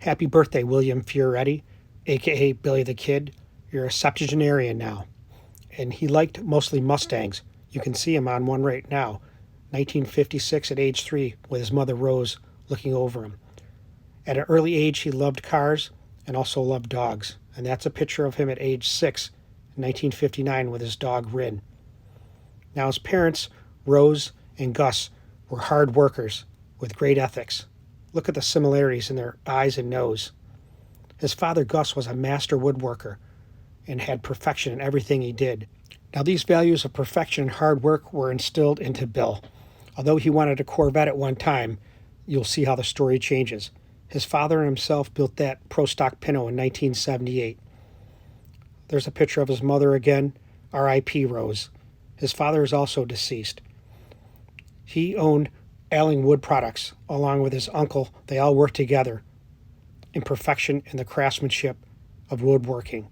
Happy birthday, William Fioretti, aka Billy the Kid. You're a septuagenarian now. And he liked mostly Mustangs. You can see him on one right now. 1956 at age 3 with his mother Rose looking over him. At an early age, he loved cars and also loved dogs. And that's a picture of him at age 6 in 1959 with his dog Rin. Now his parents, Rose and Gus, were hard workers with great ethics. Look at the similarities in their eyes and nose. His father, Gus, was a master woodworker and had perfection in everything he did. Now these values of perfection and hard work were instilled into Bill. Although he wanted a Corvette at one time, you'll see how the story changes. His father himself built that Pro Stock Pinto in 1978. There's a picture of his mother again, R.I.P. Rose. His father is also deceased. He owned Alling Wood Products along with his uncle. They all worked together in perfection in the craftsmanship of woodworking.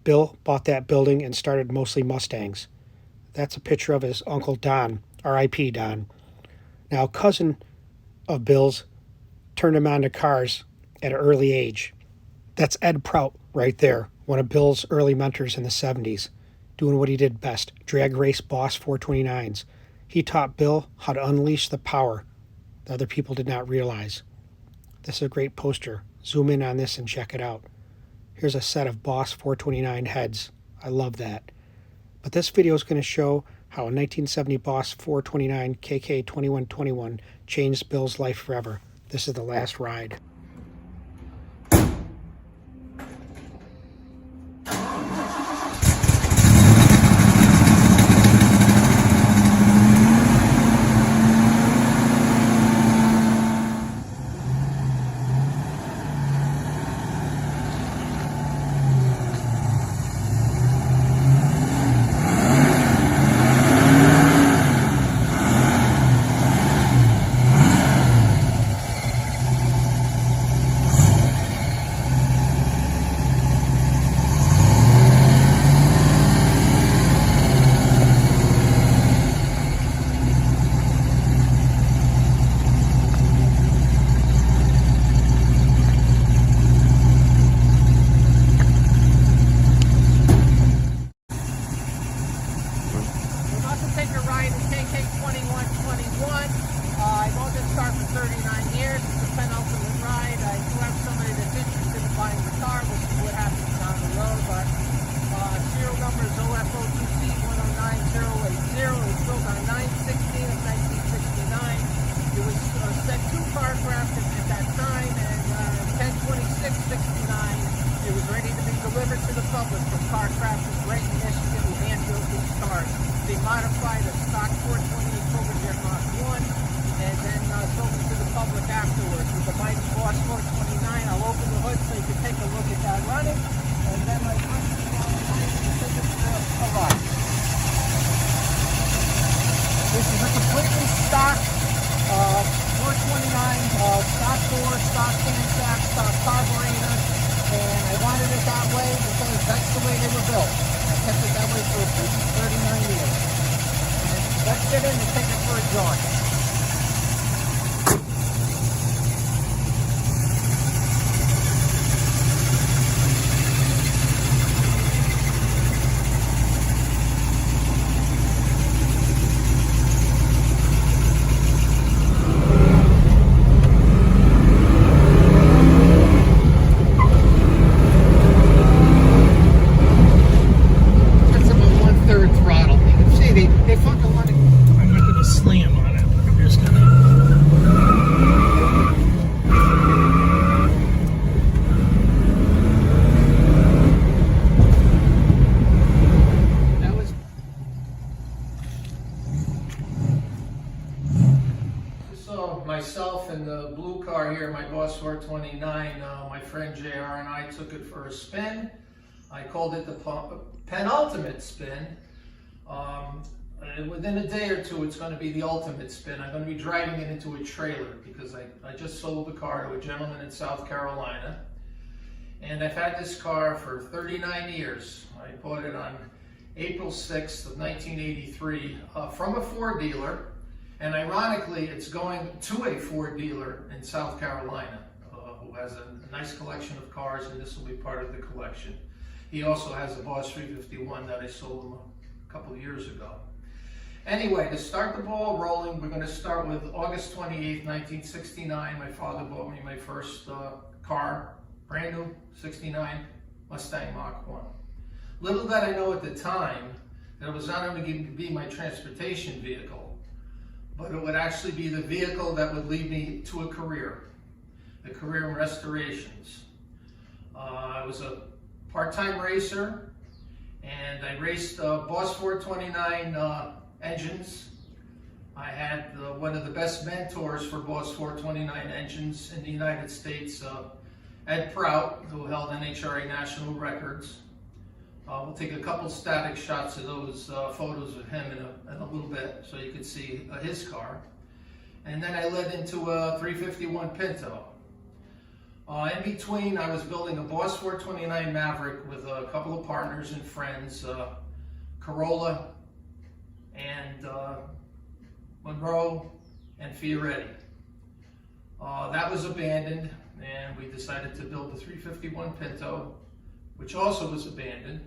Bill bought that building and started Mostly Mustangs. That's a picture of his uncle Don, R.I.P. Don. Now, a cousin of Bill's turned him on to cars at an early age. That's Ed Prout right there, one of Bill's early mentors in the 70s, doing what he did best, drag race boss 429s. He taught Bill how to unleash the power that other people did not realize. This is a great poster. Zoom in on this and check it out. Here's a set of Boss 429 heads. I love that. But this video is going to show how a 1970 Boss 429 KK2121 changed Bill's life forever. This is the last ride. Take a ride in KK2121. I've owned this car for 39 years. It's a penultimate ride. I do have somebody that's interested in buying the car, which is what happens down the road. But serial number is OF022109080. It was built on 9/16 of 1969. It was sent 2 car craft at that time, and 10/26/69 it was ready to be delivered to the public from Car Crafters right in Michigan. We hand built these cars. They modified a stock Ford Cobra Jet Mustang 1 and then sold them to the public afterwards with the mighty Boss 429. I'll open the hood so you can take a look at that running, and then I run it down the line and take it for a ride. This is a completely stock 429, stock door, stock camshaft, stock carburetor, and I wanted it that way because that's the way they were built. I kept it that way for 39 years. Let's get in and take it for a jaunt. Myself and the blue car here, my Boss 429, my friend JR and I took it for a spin. I called it the penultimate spin. Within a day or two, it's going to be the ultimate spin. I'm going to be driving it into a trailer because I just sold the car to a gentleman in South Carolina. And I've had this car for 39 years. I bought it on April 6th of 1983 from a Ford dealer. And ironically, it's going to a Ford dealer in South Carolina who has a nice collection of cars, and this will be part of the collection. He also has a Boss 351 that I sold him a couple of years ago. Anyway, to start the ball rolling, we're going to start with August 28th, 1969. My father bought me my first car, brand new, 69 Mustang Mach 1. Little did I know at the time that it was not only going to be my transportation vehicle, but it would actually be the vehicle that would lead me to a career in restorations. I was a part-time racer, and I raced Boss 429 engines. I had one of the best mentors for Boss 429 engines in the United States, Ed Prout, who held NHRA national records. We'll take a couple static shots of those photos of him in a little bit so you can see his car. And then I led into a 351 Pinto. In between, I was building a Boss 429 Maverick with a couple of partners and friends, Corolla and Monroe and Fioretti. That was abandoned, and we decided to build the 351 Pinto, which also was abandoned.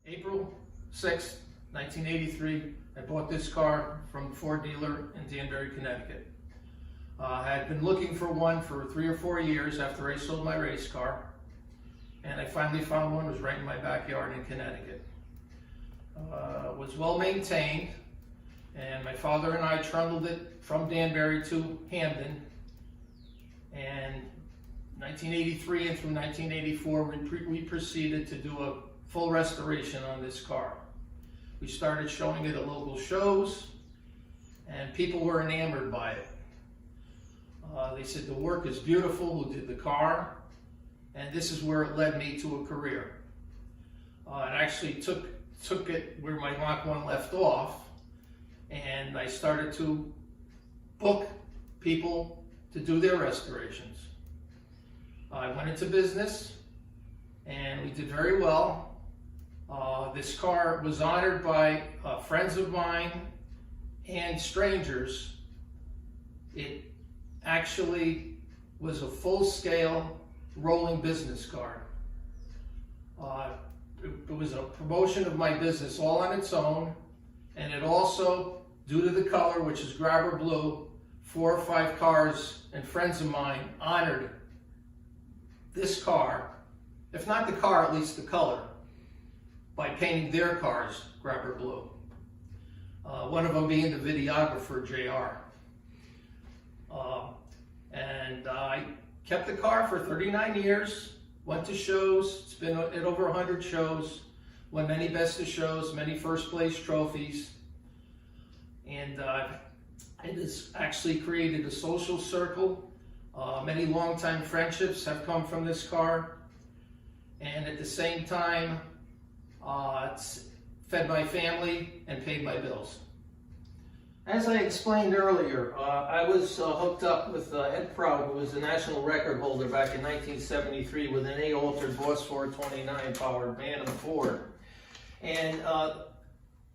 April 6, 1983, I bought this car from a Ford dealer in Danbury, Connecticut. I had been looking for one for 3 or 4 years after I sold my race car, and I finally found one. It was right in my backyard in Connecticut. It was well maintained, and my father and I trundled it from Danbury to Hamden. And 1983 and through 1984, we proceeded to do a full restoration on this car. We started showing it at local shows, and people were enamored by it. They said the work is beautiful, who did the car, and this is where it led me to a career. It actually took it where my Mach 1 left off, and I started to book people to do their restorations. I went into business, and we did very well. This car was honored by friends of mine and strangers. It actually was a full-scale rolling business card. It was a promotion of my business all on its own, and it also, due to the color, which is grabber blue, 4 or 5 cars and friends of mine honored this car, if not the car, at least the color, by painting their cars grabber blue. One of them being the videographer, JR. And I kept the car for 39 years, went to shows. It's been at over 100 shows, won many best of shows, many first place trophies. And it has actually created a social circle. Many longtime friendships have come from this car. And at the same time, it's fed my family and paid my bills. As I explained earlier, I was hooked up with Ed Prout, who was the national record holder back in 1973 with an A-altered Boss 429 powered Bantam Ford. And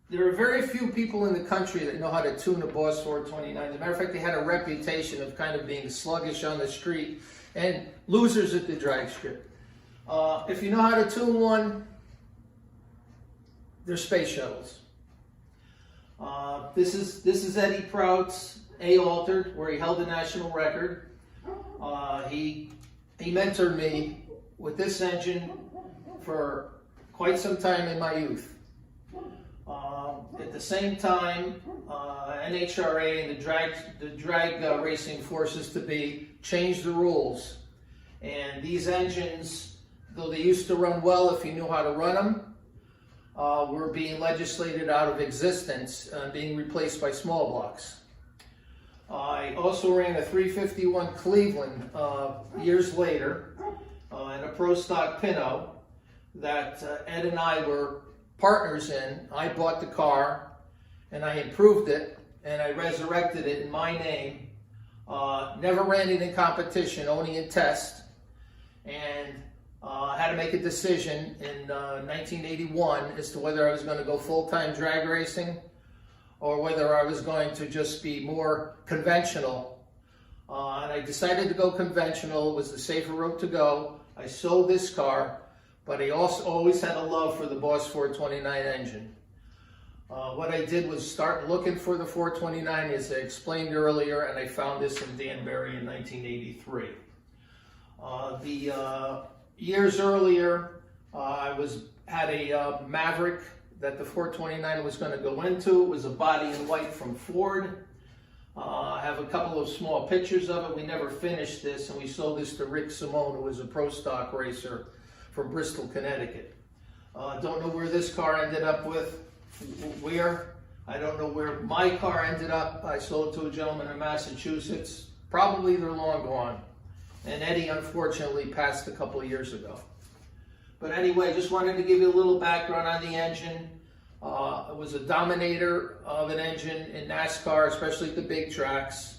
there are very few people in the country that know how to tune a Boss 429. As a matter of fact, they had a reputation of kind of being sluggish on the street and losers at the drag strip. If you know how to tune one, they're space shuttles. This is Eddie Prout's A-altered, where he held the national record. He mentored me with this engine for quite some time in my youth. At the same time, NHRA and the drag racing forces to be changed the rules. And these engines, though they used to run well if you knew how to run them, were being legislated out of existence, being replaced by small blocks. I also ran a 351 Cleveland years later in a Pro Stock Pinto that Ed and I were partners in. I bought the car and I improved it and I resurrected it in my name. Never ran it in competition, only in test. And had to make a decision in 1981 as to whether I was going to go full-time drag racing or whether I was going to just be more conventional. I decided to go conventional. It was the safer route to go. I sold this car, but I also always had a love for the Boss 429 engine. What I did was start looking for the 429, as I explained earlier, and I found this in Danbury in 1983. Years earlier, I had a Maverick that the 429 was going to go into. It was a body in white from Ford. I have a couple of small pictures of it. We never finished this, and we sold this to Rick Simone, who was a pro stock racer from Bristol, Connecticut. Don't know where this car ended up I don't know where my car ended up. I sold it to a gentleman in Massachusetts. Probably they're long gone. And Eddie unfortunately passed a couple of years ago. But anyway, just wanted to give you a little background on the engine. It was a dominator of an engine in NASCAR, especially at the big tracks.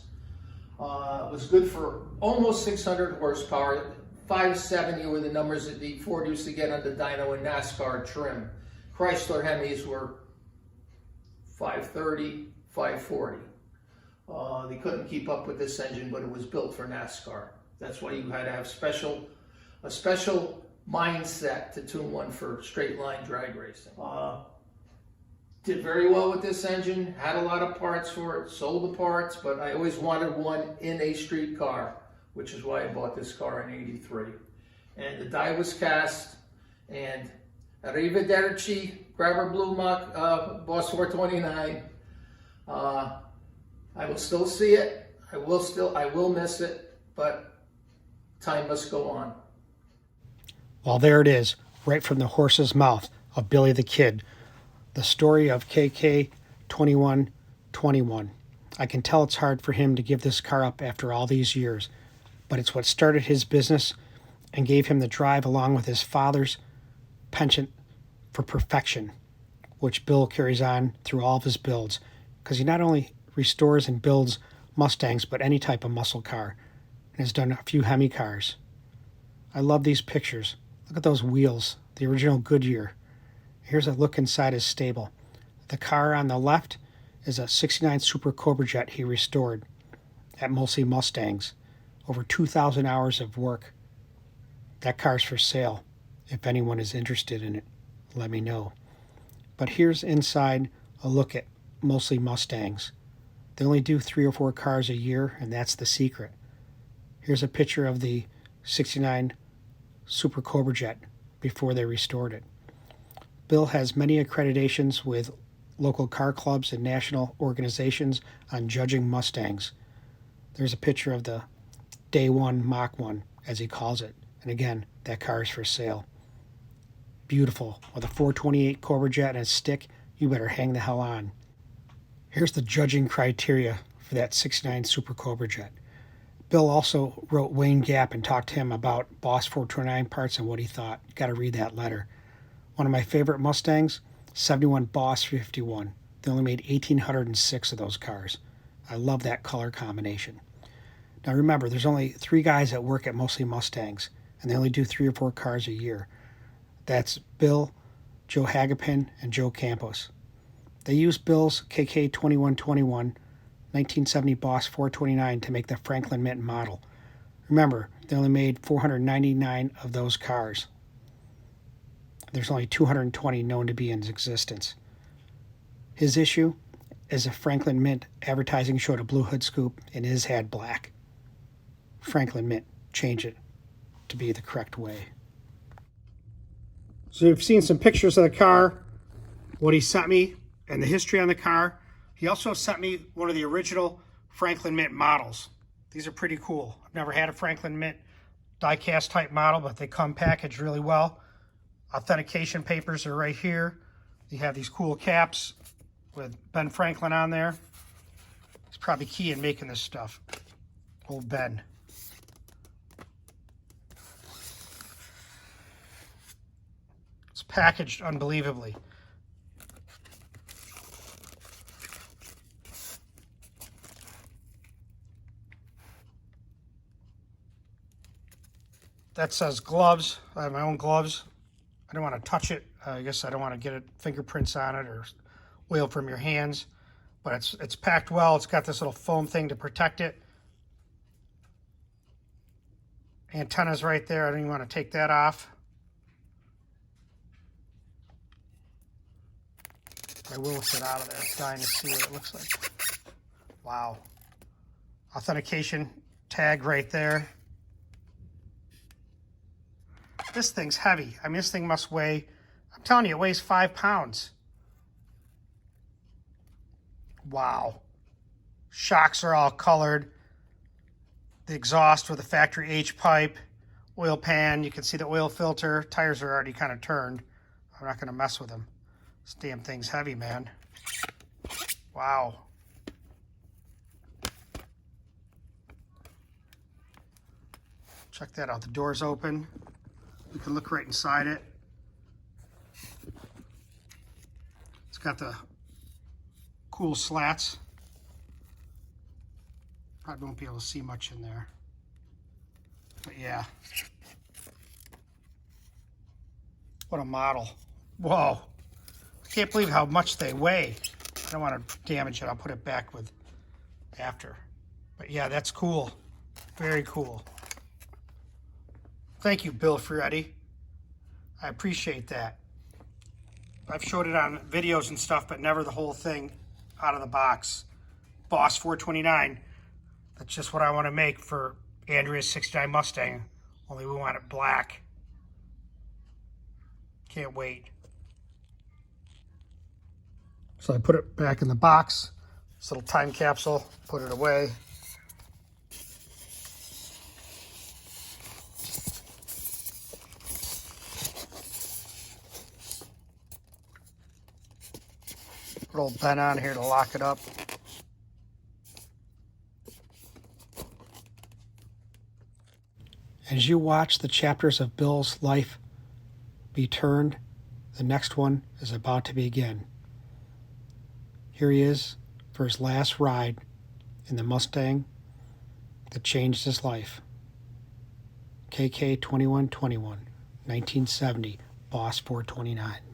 It was good for almost 600 horsepower. 570 were the numbers that the Ford used to get on the dyno in NASCAR trim. Chrysler Hemis were 530, 540. They couldn't keep up with this engine, but it was built for NASCAR. That's why you had to have a special mindset to tune one for straight line drag racing. Did very well with this engine, had a lot of parts for it, sold the parts, but I always wanted one in a street car, which is why I bought this car in '83. And the die was cast, and arrivederci, grabber blue mach, Boss 429. I will still see it, I will miss it, but time must go on. Well, there it is, right from the horse's mouth of Billy the Kid, the story of KK2121. I can tell it's hard for him to give this car up after all these years, but it's what started his business and gave him the drive, along with his father's penchant for perfection, which Bill carries on through all of his builds, because he not only restores and builds Mustangs, but any type of muscle car, and has done a few Hemi cars. I love these pictures. Look at those wheels, the original Goodyear. Here's a look inside his stable. The car on the left is a '69 Super Cobra Jet he restored at Mostly Mustangs. Over 2,000 hours of work. That car's for sale. If anyone is interested in it, let me know. But here's inside a look at Mostly Mustangs. They only do 3 or 4 cars a year, and that's the secret. Here's a picture of the '69 Super Cobra Jet before they restored it. Bill has many accreditations with local car clubs and national organizations on judging Mustangs. There's a picture of the Day 1 Mach 1, as he calls it. And again, that car is for sale. Beautiful. With a 428 Cobra Jet and a stick, you better hang the hell on. Here's the judging criteria for that '69 Super Cobra Jet. Bill also wrote Wayne Gap and talked to him about Boss 429 parts and what he thought. Got to read that letter. One of my favorite Mustangs, '71 Boss 51. They only made 1,806 of those cars. I love that color combination. Now remember, there's only 3 guys that work at Mostly Mustangs, and they only do 3 or 4 cars a year. That's Bill, Joe Hagopian, and Joe Campos. They used Bill's KK2121 1970 Boss 429 to make the Franklin Mint model. Remember, they only made 499 of those cars. There's only 220 known to be in existence. His issue is a Franklin Mint advertising showed a blue hood scoop and his had black. Franklin Mint, change it to be the correct way. So you've seen some pictures of the car, what he sent me, and the history on the car. He also sent me one of the original Franklin Mint models. These are pretty cool. I've never had a Franklin Mint die-cast type model, but they come packaged really well. Authentication papers are right here. You have these cool caps with Ben Franklin on there. He's probably key in making this stuff. Old Ben. It's packaged unbelievably. That says gloves. I have my own gloves. I don't want to touch it. I guess I don't want to get fingerprints on it or oil from your hands. But it's packed well. It's got this little foam thing to protect it. Antenna's right there. I don't even want to take that off. I will get out of there. I'm dying to see what it looks like. Wow. Authentication tag right there. This thing's heavy. I mean, this thing must weigh, I'm telling you, it weighs 5 pounds. Wow. Shocks are all colored. The exhaust with the factory H pipe, oil pan. You can see the oil filter. Tires are already kind of turned. I'm not going to mess with them. This damn thing's heavy, man. Wow. Check that out. The door's open. You can look right inside it. It's got the cool slats. Probably won't be able to see much in there. But yeah. What a model. Whoa. I can't believe how much they weigh. I don't want to damage it. I'll put it back with after. But yeah, that's cool. Very cool. Thank you, Bill Fioretti. I appreciate that. I've showed it on videos and stuff, but never the whole thing out of the box. Boss 429. That's just what I want to make for Andrea's 69 Mustang. Only we want it black. Can't wait. So I put it back in the box. This little time capsule. Put it away. Put a little pen on here to lock it up. As you watch the chapters of Bill's life be turned, the next one is about to begin. Here he is for his last ride in the Mustang that changed his life. KK2121, 1970, Boss 429.